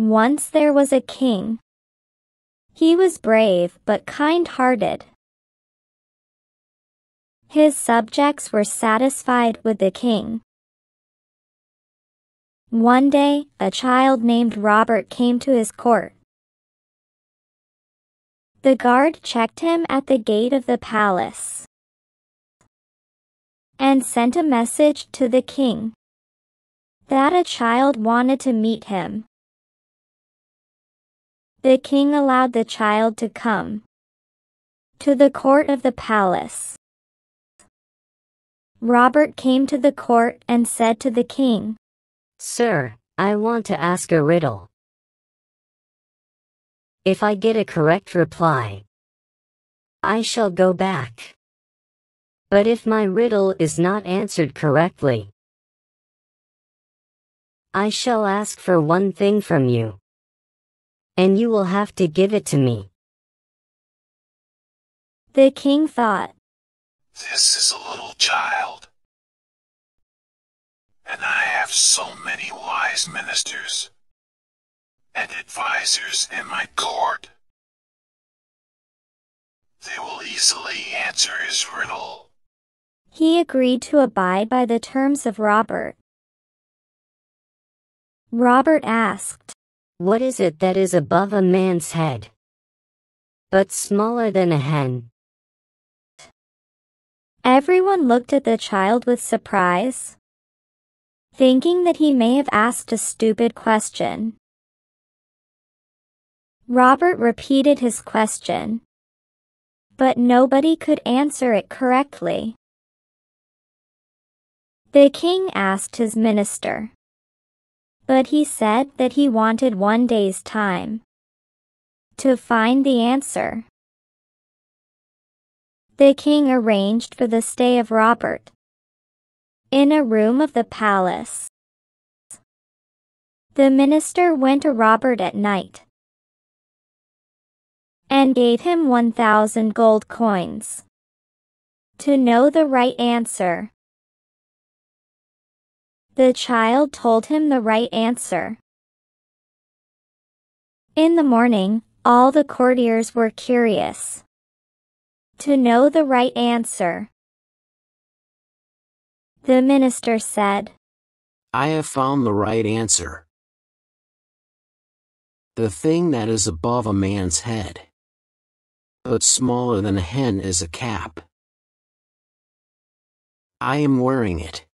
Once there was a king. He was brave but kind-hearted. His subjects were satisfied with the king. One day, a child named Robert came to his court. The guard checked him at the gate of the palace and sent a message to the king that a child wanted to meet him. The king allowed the child to come to the court of the palace. Robert came to the court and said to the king, "Sir, I want to ask a riddle. If I get a correct reply, I shall go back. But if my riddle is not answered correctly, I shall ask for one thing from you, and you will have to give it to me." The king thought, "This is a little child, and I have so many wise ministers and advisors in my court. They will easily answer his riddle." He agreed to abide by the terms of Robert. Robert asked, "What is it that is above a man's head, but smaller than a hen?" Everyone looked at the child with surprise, thinking that he may have asked a stupid question. Robert repeated his question, but nobody could answer it correctly. The king asked his minister, but he said that he wanted one day's time to find the answer. The king arranged for the stay of Robert in a room of the palace. The minister went to Robert at night and gave him 1,000 gold coins to know the right answer. The child told him the right answer. In the morning, all the courtiers were curious to know the right answer. The minister said, "I have found the right answer. The thing that is above a man's head, but smaller than a hen, is a cap. I am wearing it.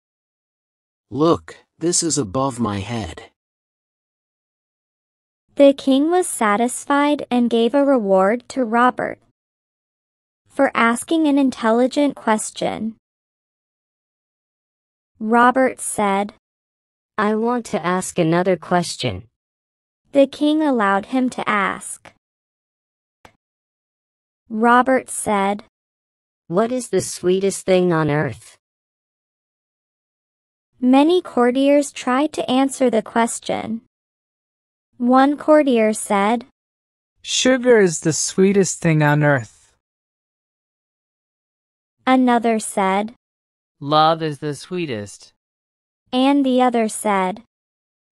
Look, this is above my head." The king was satisfied and gave a reward to Robert for asking an intelligent question. Robert said, "I want to ask another question." The king allowed him to ask. Robert said, "What is the sweetest thing on earth?" Many courtiers tried to answer the question. One courtier said, "Sugar is the sweetest thing on earth." Another said, "Love is the sweetest." And the other said,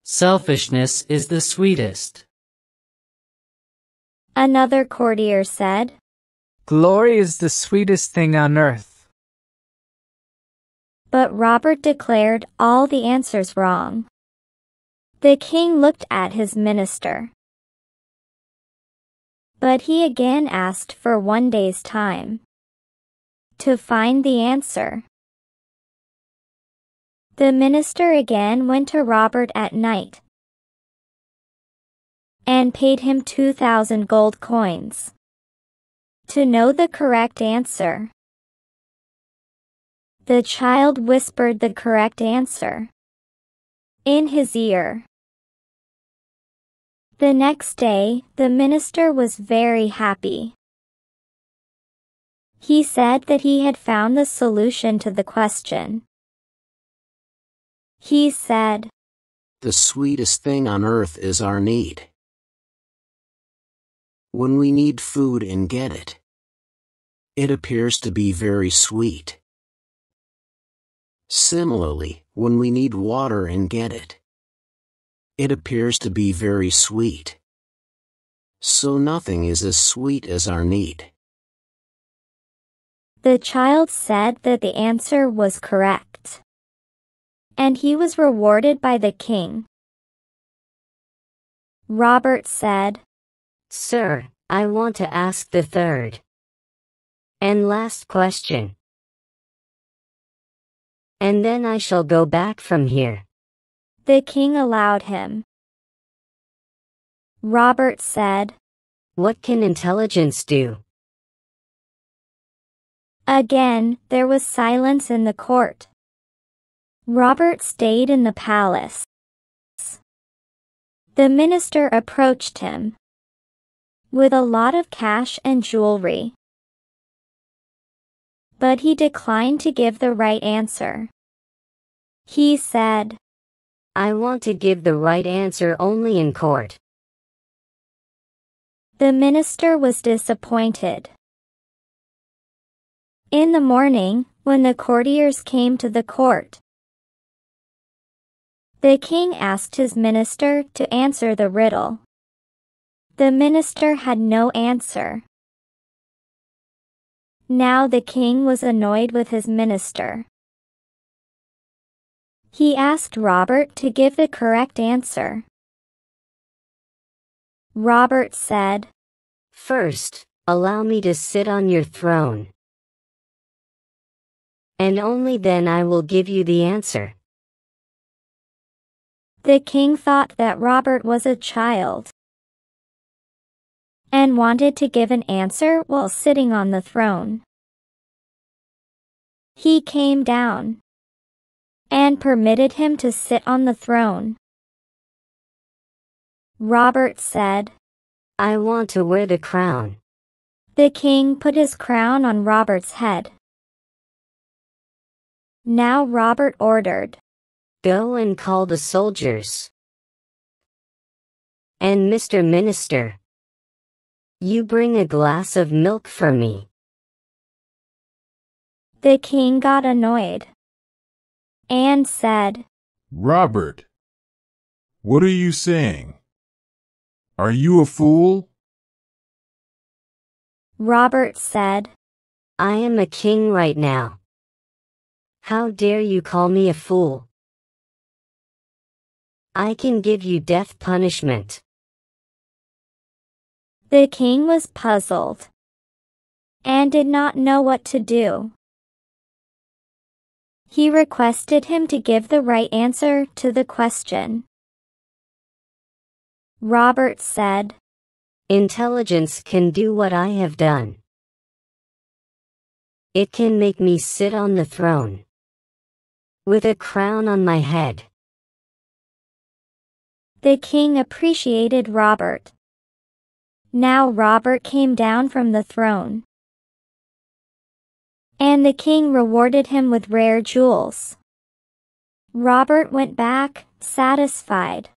"Selfishness is the sweetest." Another courtier said, "Glory is the sweetest thing on earth." But Robert declared all the answers wrong. The king looked at his minister, but he again asked for one day's time to find the answer. The minister again went to Robert at night and paid him 2,000 gold coins to know the correct answer. The child whispered the correct answer in his ear. The next day, the minister was very happy. He said that he had found the solution to the question. He said, "The sweetest thing on earth is our need. When we need food and get it, it appears to be very sweet. Similarly, when we need water and get it, It appears to be very sweet. So nothing is as sweet as our need. The child said that the answer was correct, and he was rewarded by the king. Robert said, Sir, I want to ask the third and last question. And then I shall go back from here. The king allowed him. Robert said, What can intelligence do? Again, there was silence in the court. Robert stayed in the palace. The minister approached him with a lot of cash and jewelry, but he declined to give the right answer. He said, I want to give the right answer only in court. The minister was disappointed. In the morning, when the courtiers came to the court, the king asked his minister to answer the riddle. The minister had no answer. Now the king was annoyed with his minister. He asked Robert to give the correct answer. Robert said, First, allow me to sit on your throne, and only then I will give you the answer. The king thought that Robert was a child and wanted to give an answer while sitting on the throne. He came down and permitted him to sit on the throne. Robert said, I want to wear the crown. The king put his crown on Robert's head. Now Robert ordered, Go and call the soldiers. And Mr. Minister, you bring a glass of milk for me. The king got annoyed and said, Robert, what are you saying? Are you a fool? Robert said, I am a king right now. How dare you call me a fool? I can give you death punishment. The king was puzzled and did not know what to do. He requested him to give the right answer to the question. Robert said, Intelligence can do what I have done. It can make me sit on the throne with a crown on my head. The king appreciated Robert. Now Robert came down from the throne, and the king rewarded him with rare jewels. Robert went back, satisfied.